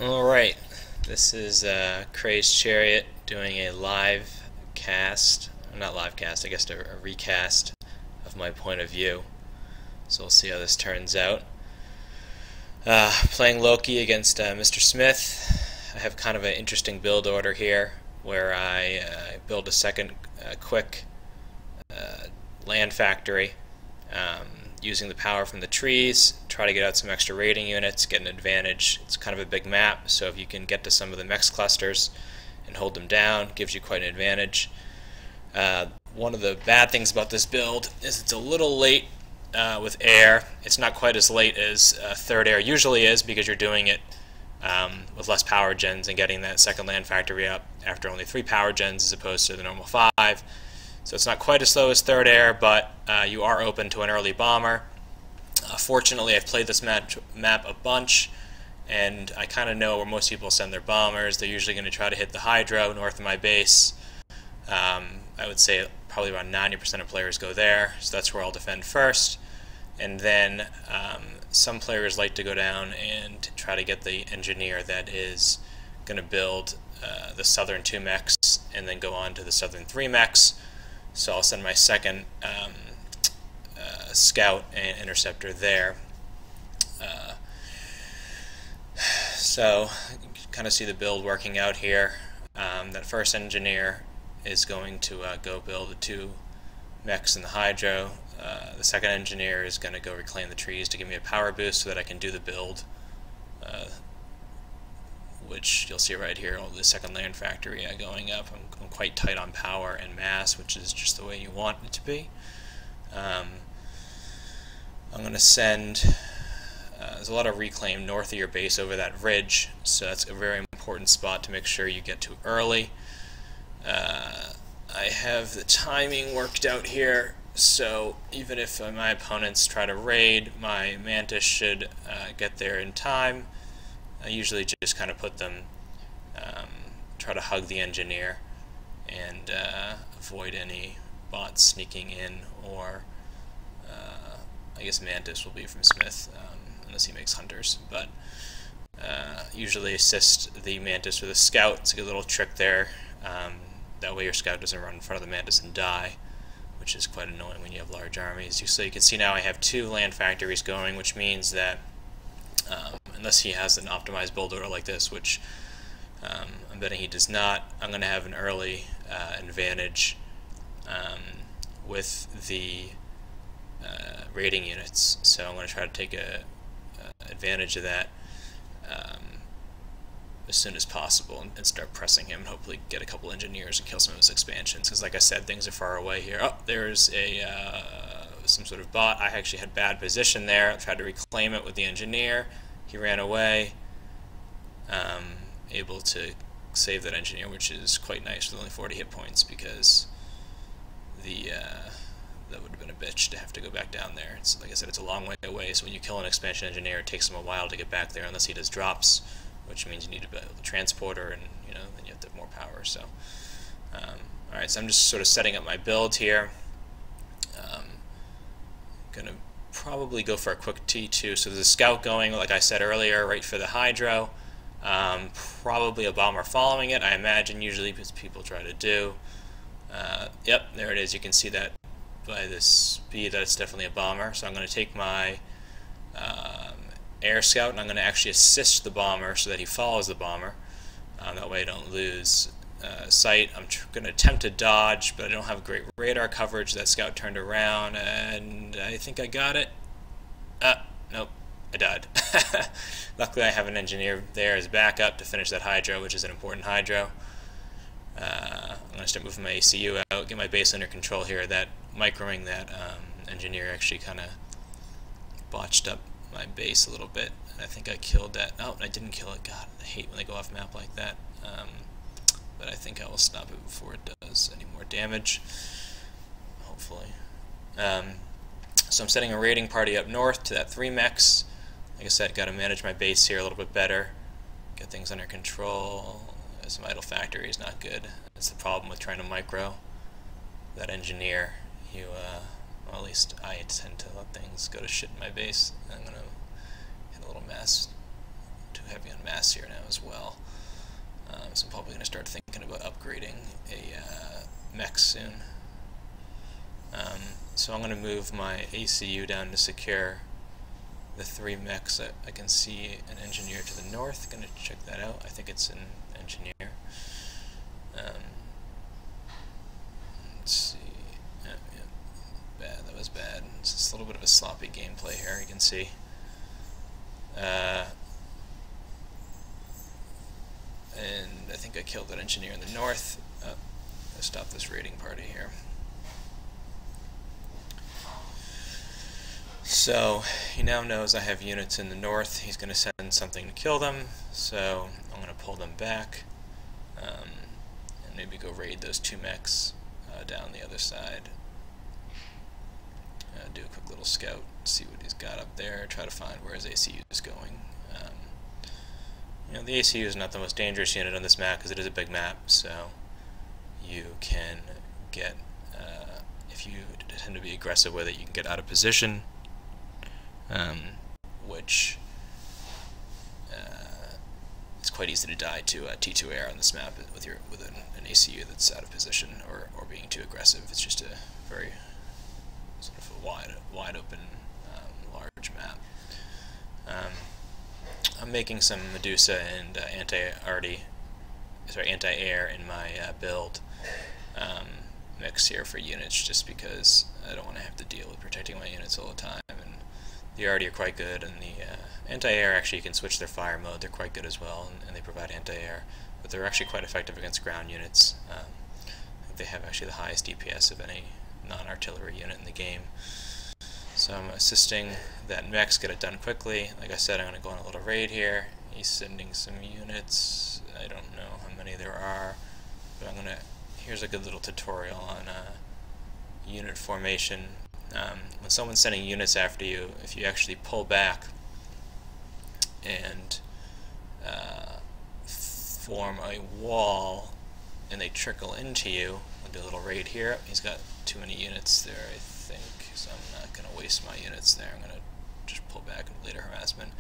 Alright, this is Crazed Chariot doing a live cast, not live cast, I guess a recast of my point of view. So we'll see how this turns out. Playing Loki against Mr. Smith. I have kind of an interesting build order here where I build a second quick land factory using the power from the trees, try to get out some extra raiding units, get an advantage. It's kind of a big map, so if you can get to some of the mech clusters and hold them down, gives you quite an advantage. One of the bad things about this build is it's a little late with air. It's not quite as late as third air usually is, because you're doing it with less power gens and getting that second land factory up after only 3 power gens as opposed to the normal 5. So it's not quite as slow as third air, but you are open to an early bomber. Fortunately, I've played this map a bunch, and I kind of know where most people send their bombers. They're usually going to try to hit the hydro north of my base. I would say probably around 90% of players go there, so that's where I'll defend first. And then some players like to go down and try to get the engineer that is going to build the southern 2 mechs and then go on to the southern 3 mechs. So I'll send my second scout and interceptor there. So you can kind of see the build working out here. That first engineer is going to go build the 2 mechs in the hydro. The second engineer is going to go reclaim the trees to give me a power boost so that I can do the build, which you'll see right here, the second land factory going up. I'm quite tight on power and mass, which is just the way you want it to be. I'm going to send, there's a lot of reclaim north of your base over that ridge, so that's a very important spot to make sure you get to early. I have the timing worked out here, so even if my opponents try to raid, my Mantis should get there in time. I usually just kind of put them, try to hug the engineer and avoid any bots sneaking in, or I guess Mantis will be from Smith, unless he makes hunters, but usually assist the Mantis with a scout. It's a good little trick there. That way your scout doesn't run in front of the Mantis and die, which is quite annoying when you have large armies. So you can see now I have 2 land factories going, which means that unless he has an optimized build order like this, which I'm betting he does not, I'm going to have an early advantage with the raiding units. So I'm going to try to take advantage of that as soon as possible and start pressing him and hopefully get a couple engineers and kill some of his expansions, because like I said, things are far away here. Oh, there's some sort of bot. I actually had bad position there. I tried to reclaim it with the engineer. He ran away. Able to save that engineer, which is quite nice with only 40 hit points, because that would have been a bitch to have to go back down there. It's, like I said, it's a long way away, so when you kill an expansion engineer, it takes him a while to get back there unless he does drops, which means you need to build a transporter, and then you have to have more power. So alright, so I'm just sort of setting up my build here. Gonna probably go for a quick T2. So there's a scout going, like I said earlier, right for the hydro. Probably a bomber following it, I imagine, usually, because people try to do. Yep, there it is. You can see that by the speed that it's definitely a bomber. So I'm going to take my air scout and I'm going to actually assist the bomber so that he follows the bomber. That way I don't lose sight. I'm going to attempt to dodge, but I don't have great radar coverage. That scout turned around and I think I got it. Nope, I died. Luckily I have an engineer there as backup to finish that hydro, which is an important hydro. I'm going to start moving my ACU out, get my base under control here. That microing that engineer actually kind of botched up my base a little bit, and I think I killed that. Oh, I didn't kill it. God, I hate when they go off map like that. But I think I will stop it before it does any more damage, hopefully. So I'm setting a raiding party up north to that 3 mechs. Like I said, got to manage my base here a little bit better, get things under control. Some idle factory is not good. That's the problem with trying to micro that engineer. Well, at least I tend to let things go to shit in my base. I'm going to hit a little mess to too heavy on mass here now as well. So I'm probably going to start thinking about upgrading a mech soon. So I'm going to move my ACU down to secure the 3 mechs. I can see an engineer to the north. Going to check that out. I think it's an engineer. Let's see. Bad. That was bad. It's just a little bit of a sloppy gameplay here. You can see. And I think I killed that engineer in the north. Let's stop this raiding party here. So he now knows I have units in the north. He's going to send something to kill them. So I'm going to pull them back and maybe go raid those 2 mechs down the other side. Do a quick little scout, see what he's got up there, try to find where his ACU is going. The ACU is not the most dangerous unit on this map because it is a big map, so you can get, if you tend to be aggressive with it, you can get out of position, which it's quite easy to die to T2 air on this map with an ACU that's out of position or being too aggressive. It's just a very sort of a wide open, large map. I'm making some Medusa and anti-air in my build mix here for units, just because I don't want to have to deal with protecting my units all the time. And the arty are quite good, and the anti-air, actually you can switch their fire mode. They're quite good as well, and they provide anti-air, but they're actually quite effective against ground units. I think they have actually the highest DPS of any non-artillery unit in the game. So I'm assisting that mechs get it done quickly. Like I said, I'm going to go on a little raid here. He's sending some units. I don't know how many there are, but here's a good little tutorial on unit formation. When someone's sending units after you, if you actually pull back and form a wall and they trickle into you, I'll do a little raid here. He's got too many units there, I think, so I'm not going to waste my units there. I'm going to just pull back and later harassment.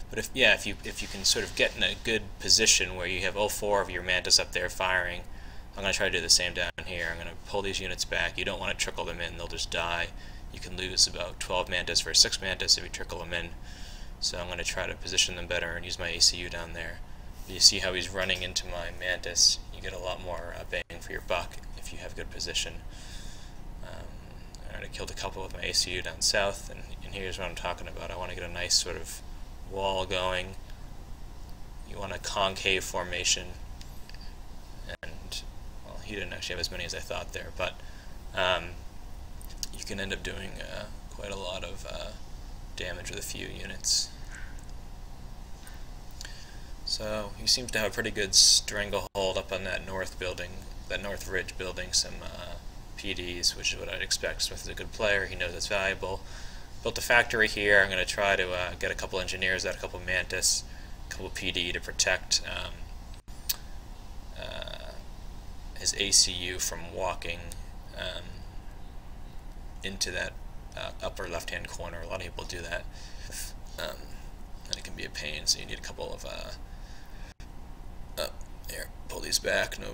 But if you can sort of get in a good position where you have all 4 of your mantis up there firing, I'm going to try to do the same down here. I'm going to pull these units back. You don't want to trickle them in, they'll just die. You can lose about 12 mantis versus 6 mantis if you trickle them in. So I'm going to try to position them better and use my ACU down there. You see how he's running into my mantis. You get a lot more bang for your buck if you have good position. I killed a couple with my ACU down south, and here's what I'm talking about. I want to get a nice sort of wall going. You want a concave formation, and well, he didn't actually have as many as I thought there, but you can end up doing quite a lot of damage with a few units. So he seems to have a pretty good stranglehold up on that north building, that north ridge building, some PDs, which is what I'd expect. Smith is a good player, he knows it's valuable. Built a factory here. I'm going to try to get a couple engineers out, a couple mantis, a couple PD to protect his ACU from walking into that upper left-hand corner. A lot of people do that, and it can be a pain, so you need a couple of here, pull these back, no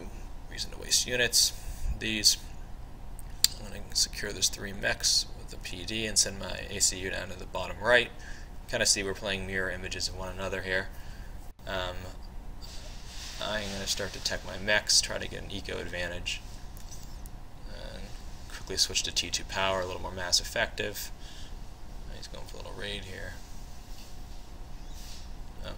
reason to waste units. These, I'm going to secure those 3 mechs with the PD and send my ACU down to the bottom right. Kind of see we're playing mirror images of one another here. I'm going to start to tech my mechs, try to get an eco advantage. And quickly switch to T2 power, a little more mass effective. He's going for a little raid here. I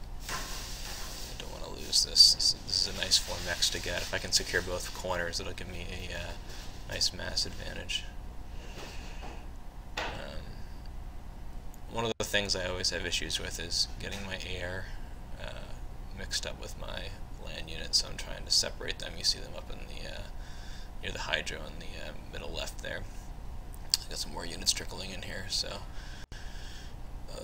don't want to lose this. This is a nice 4 mechs to get. If I can secure both corners, it'll give me a nice mass advantage. One of the things I always have issues with is getting my air mixed up with my land units, so I'm trying to separate them. You see them up in the near the hydro in the middle left there. Got some more units trickling in here, so I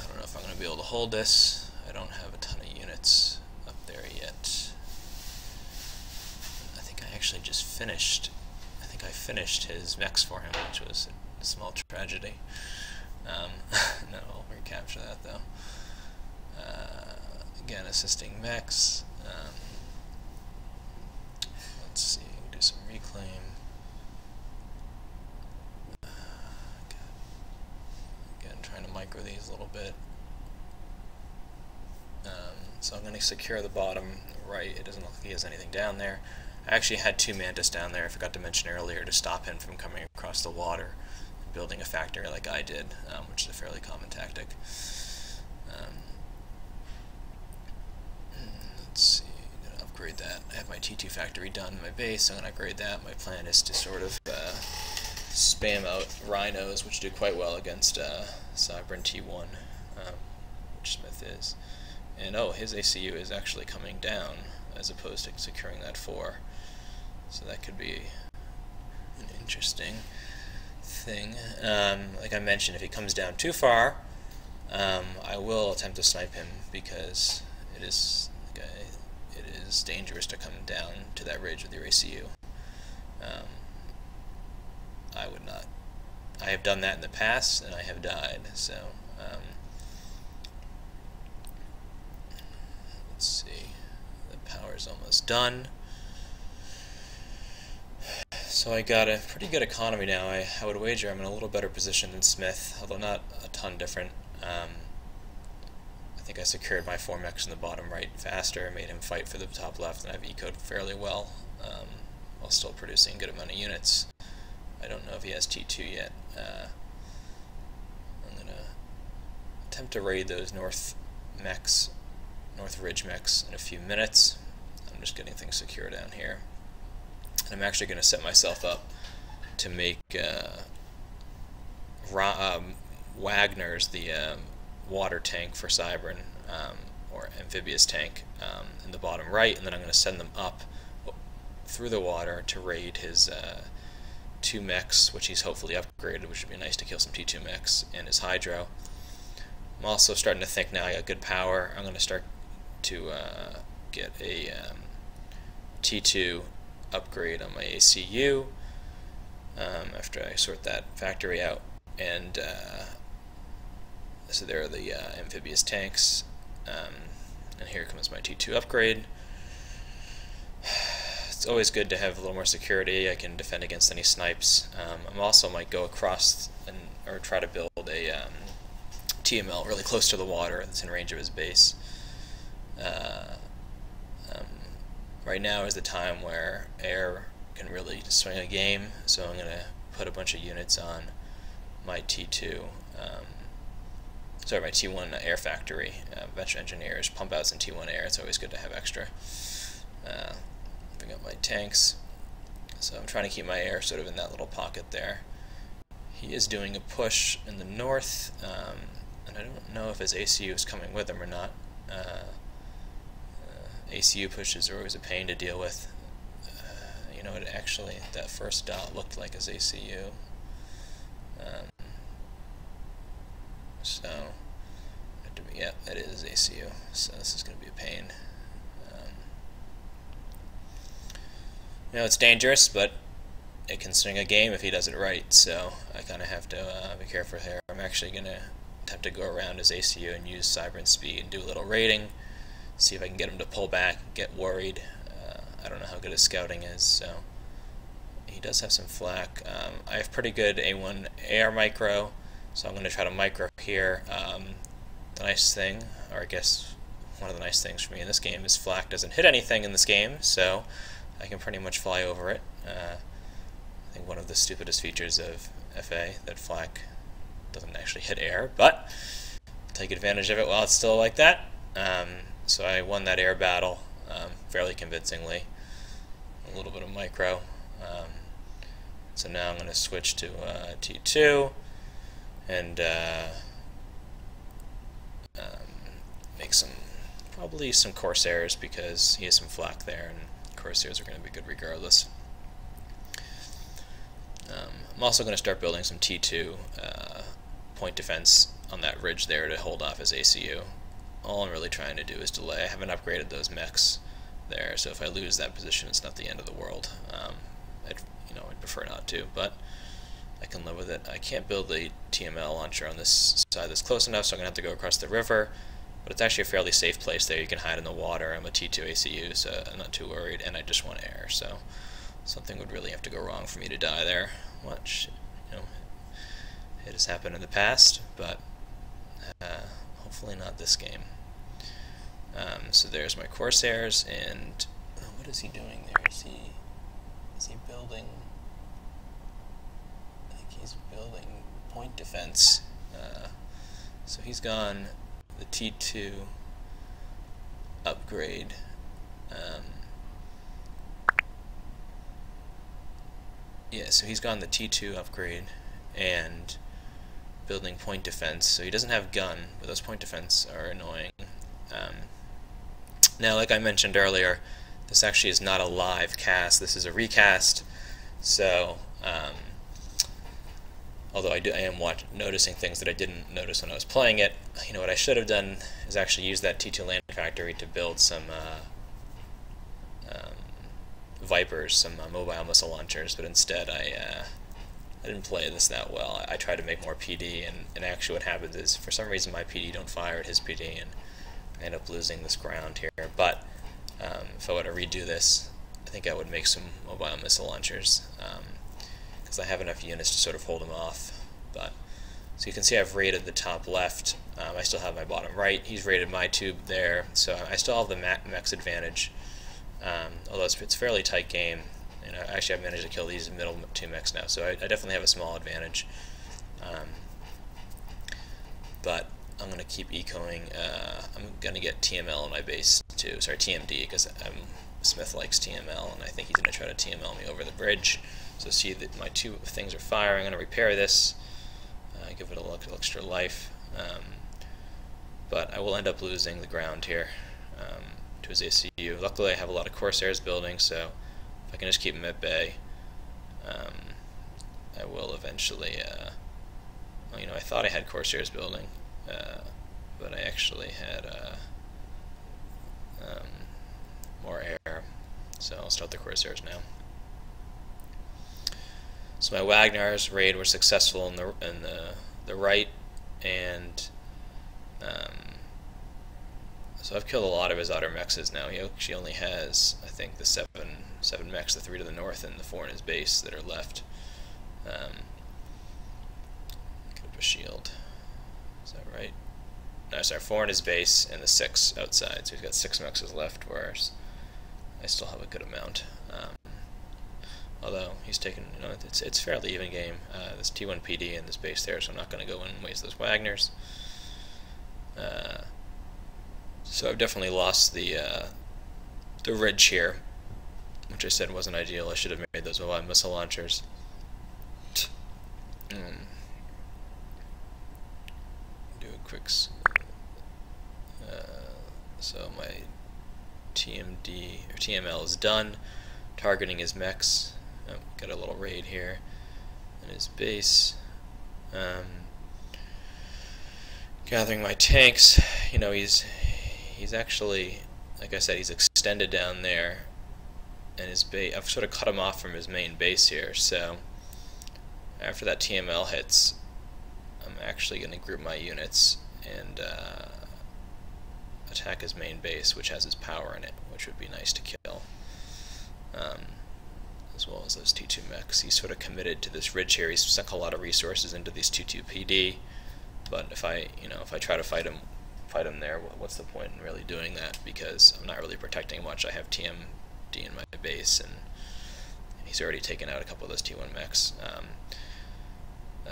don't know if I'm going to be able to hold this. I don't have a ton of units up there yet. I think I actually just finished. I think I finished his mechs for him, which was a small tragedy. No, I'll recapture that though. Again, assisting mechs. Let's see, do some reclaim. Again, trying to micro these a little bit. So I'm going to secure the bottom right. It doesn't look like he has anything down there. I actually had 2 mantis down there, I forgot to mention earlier, to stop him from coming across the water and building a factory like I did, which is a fairly common tactic. Let's see, I'm going to upgrade that. I have my T2 factory done in my base, so I'm going to upgrade that. My plan is to sort of spam out rhinos, which do quite well against Cybran T1, which Smith is. And oh, his ACU is actually coming down as opposed to securing that 4. So that could be an interesting thing. Like I mentioned, if he comes down too far, I will attempt to snipe him because it is dangerous to come down to that ridge with your ACU. I would not. I have done that in the past and I have died, so let's see. The power's almost done. So I got a pretty good economy now. I would wager I'm in a little better position than Smith, although not a ton different. I think I secured my 4 mechs in the bottom right faster, made him fight for the top left, and I've ecoed fairly well, while still producing a good amount of units. I don't know if he has T2 yet. I'm going to attempt to raid those north ridge mechs in a few minutes. I'm just getting things secure down here. And I'm actually going to set myself up to make Wagner's the water tank for Cybran, or amphibious tank, in the bottom right, and then I'm going to send them up through the water to raid his 2 mechs, which he's hopefully upgraded, which would be nice to kill some T2 mechs, and his Hydro. I'm also starting to think now I got good power. I'm going to start to get a T2 upgrade on my ACU after I sort that factory out. And so there are the amphibious tanks, and here comes my T2 upgrade. It's always good to have a little more security. I can defend against any snipes. I also might go across or try to build a TML really close to the water that's in range of his base. Right now is the time where air can really swing a game, so I'm going to put a bunch of units on my T2, my T1 air factory. A bunch of engineers, pump outs in T1 air. It's always good to have extra. Bring up my tanks. So I'm trying to keep my air sort of in that little pocket there. He is doing a push in the north, and I don't know if his ACU is coming with him or not. ACU pushes are always a pain to deal with. You know, actually, that first dot looked like his ACU. Yeah, that is ACU, so this is going to be a pain. You know, it's dangerous, but it can swing a game if he does it right, so I kind of have to be careful here. I'm actually going to attempt to go around his ACU and use Cybran speed and do a little raiding, see if I can get him to pull back, get worried. I don't know how good his scouting is, so he does have some flak. I have pretty good A1 air micro, so I'm going to try to micro here. The nice thing, or I guess one of the nice things for me in this game, is flak doesn't hit anything in this game, so I can pretty much fly over it. I think one of the stupidest features of FA, that flak doesn't actually hit air, but I'll take advantage of it while it's still like that. So I won that air battle fairly convincingly. A little bit of micro. So now I'm going to switch to T2 and make probably some Corsairs, because he has some flak there, and Corsairs are going to be good regardless. I'm also going to start building some T2 point defense on that ridge there to hold off his ACU. All I'm really trying to do is delay. I haven't upgraded those mechs there, so if I lose that position, it's not the end of the world. I'd prefer not to, but I can live with it. I can't build a TML launcher on this side that's close enough, so I'm going to have to go across the river but it's actually a fairly safe place there. You can hide in the water. I'm a T2 ACU, so I'm not too worried, and I just want air, so something would really have to go wrong for me to die there, which, you know, it has happened in the past, but hopefully not this game. So there's my Corsairs, and what is he doing there? Is he building? I think he's building point defense. So he's gone the T2 upgrade. Yeah, so he's gone the T2 upgrade and building point defense. So he doesn't have gun, but those point defense are annoying. Now, like I mentioned earlier, this actually is not a live cast. This is a recast. So, although I am noticing things that I didn't notice when I was playing it. You know, what I should have done is actually use that T2 land factory to build some Vipers, some mobile missile launchers, but instead I didn't play this that well. I tried to make more PD, and actually what happens is, for some reason, my PD don't fire at his PD, and I end up losing this ground here. But if I were to redo this, I think I would make some mobile missile launchers, because I have enough units to sort of hold them off. But so you can see I've raided the top left. I still have my bottom right. He's raided my tube there, so I still have the mechs advantage. Although it's a fairly tight game. You know, actually, I've managed to kill these middle two mechs now, so I definitely have a small advantage. But I'm going to keep ecoing. I'm going to get TML in my base too. Sorry, TMD, because Smith likes TML, and I think he's going to try to TML me over the bridge. So see that my two things are firing. I'm going to repair this, give it a little extra life. But I will end up losing the ground here to his ACU. Luckily, I have a lot of Corsairs building, so if I can just keep him at bay, I will eventually. Well, you know, I thought I had Corsairs building, but I actually had more air. So I'll start the Corsairs now. So my Wagner's raid were successful in the right, and so I've killed a lot of his outer mechs now. He actually only has, I think, the seven mechs, the 3 to the north and the 4 in his base that are left. Get up a shield. Is that right? No, sorry, 4 in his base and the 6 outside. So he's got 6 mechs left, whereas I still have a good amount. Although he's taken, you know, it's a fairly even game. This T1 PD in this base there, so I'm not going to go in and waste those Wagners. So I've definitely lost the ridge here, which I said wasn't ideal. I should have made those mobile missile launchers. Do a quick. So my TMD or TML is done. Targeting his mechs. Oh, got a little raid here in his base. Gathering my tanks. You know, he's actually, like I said, he's extended down there, and his base. I've sort of cut him off from his main base here. So after that TML hits, I'm actually going to group my units and attack his main base, which has his power in it, which would be nice to kill. As well as those T2 mechs. He's sort of committed to this ridge here. He's sunk a lot of resources into these T2 PD, but if I try to fight him there, what's the point in really doing that? Because I'm not really protecting much. I have TMD in my base, and he's already taken out a couple of those T1 mechs.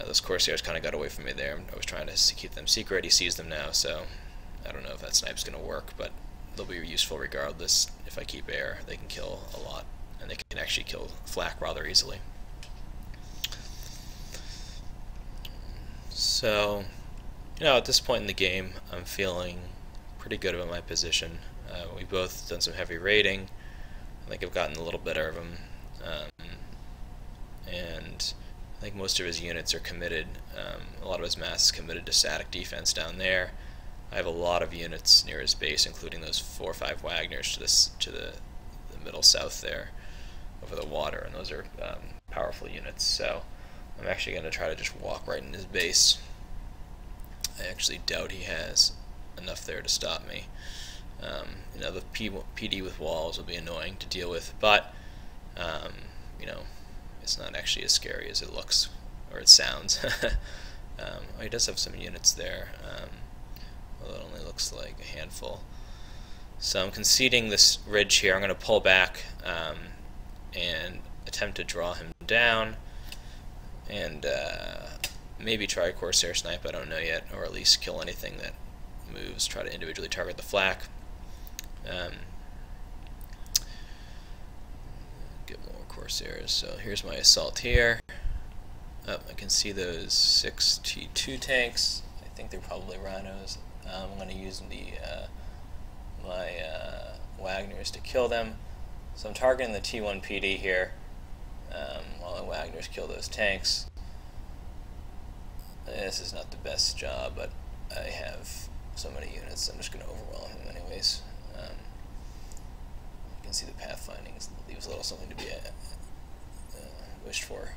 Those Corsairs kind of got away from me there. I was trying to keep them secret. He sees them now, so I don't know if that snipe's going to work, but they'll be useful regardless. If I keep air, they can kill a lot, and they can actually kill flak rather easily. So, you know, at this point in the game, I'm feeling pretty good about my position. We've both done some heavy raiding. I think I've gotten a little better of him, and I think most of his units are committed. A lot of his mass is committed to static defense down there. I have a lot of units near his base, including those 4 or 5 Wagners to the middle south there, over the water, and those are powerful units. So I'm actually going to try to just walk right in his base. I actually doubt he has enough there to stop me. You know, the PD with walls will be annoying to deal with, but you know, it's not actually as scary as it looks or it sounds. Oh, he does have some units there, although it only looks like a handful. So I'm conceding this ridge here. I'm going to pull back and attempt to draw him down, and maybe try a Corsair snipe, I don't know yet, or at least kill anything that moves, try to individually target the flak. Get more Corsairs. So here's my assault here. Oh, I can see those 6 T2 tanks. I think they're probably Rhinos. I'm going to use my Wagners to kill them. So I'm targeting the T1 PD here while the Wagners kill those tanks. This is not the best job, but I have so many units, I'm just going to overwhelm him anyways. You can see the pathfinding leaves a little something to be wished for.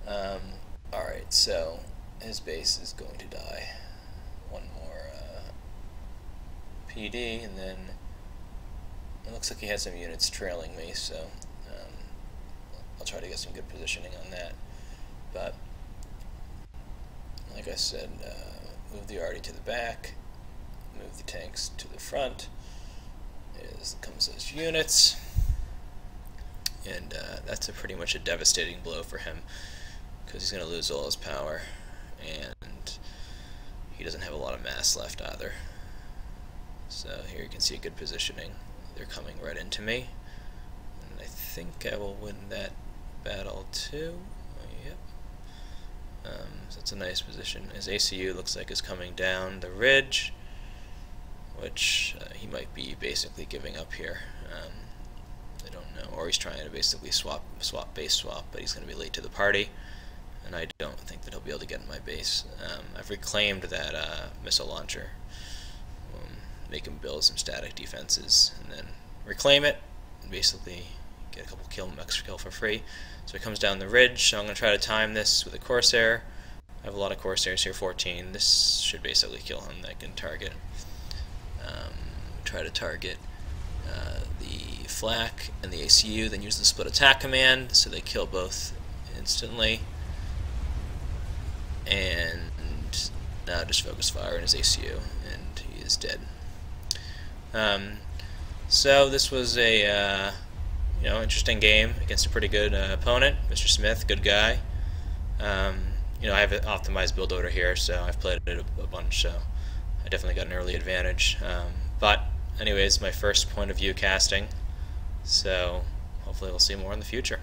Alright, so his base is going to die. One more PD, and then it looks like he has some units trailing me, so I'll try to get some good positioning on that. But like I said, move the arty to the back, move the tanks to the front. Here comes those units, and that's pretty much a devastating blow for him, because he's going to lose all his power, and he doesn't have a lot of mass left either. So here you can see a good positioning. They're coming right into me, and I think I will win that battle too. Yep. So it's a nice position. His ACU looks like is coming down the ridge, which he might be basically giving up here. I don't know, or he's trying to basically base swap, but he's going to be late to the party, and I don't think that he'll be able to get in my base. I've reclaimed that missile launcher. Make him build some static defenses, and then reclaim it, and basically get a couple extra kill for free. So he comes down the ridge, so I'm going to try to time this with a Corsair. I have a lot of Corsairs here, 14. This should basically kill him. I can target, try to target the flak and the ACU, then use the split attack command, so they kill both instantly. And now just focus fire in his ACU, and he is dead. So this was a interesting game against a pretty good opponent. Mr. Smith, good guy. I have an optimized build order here, so I've played it a bunch, so I definitely got an early advantage. But anyways, my first point of view casting, so hopefully we'll see more in the future.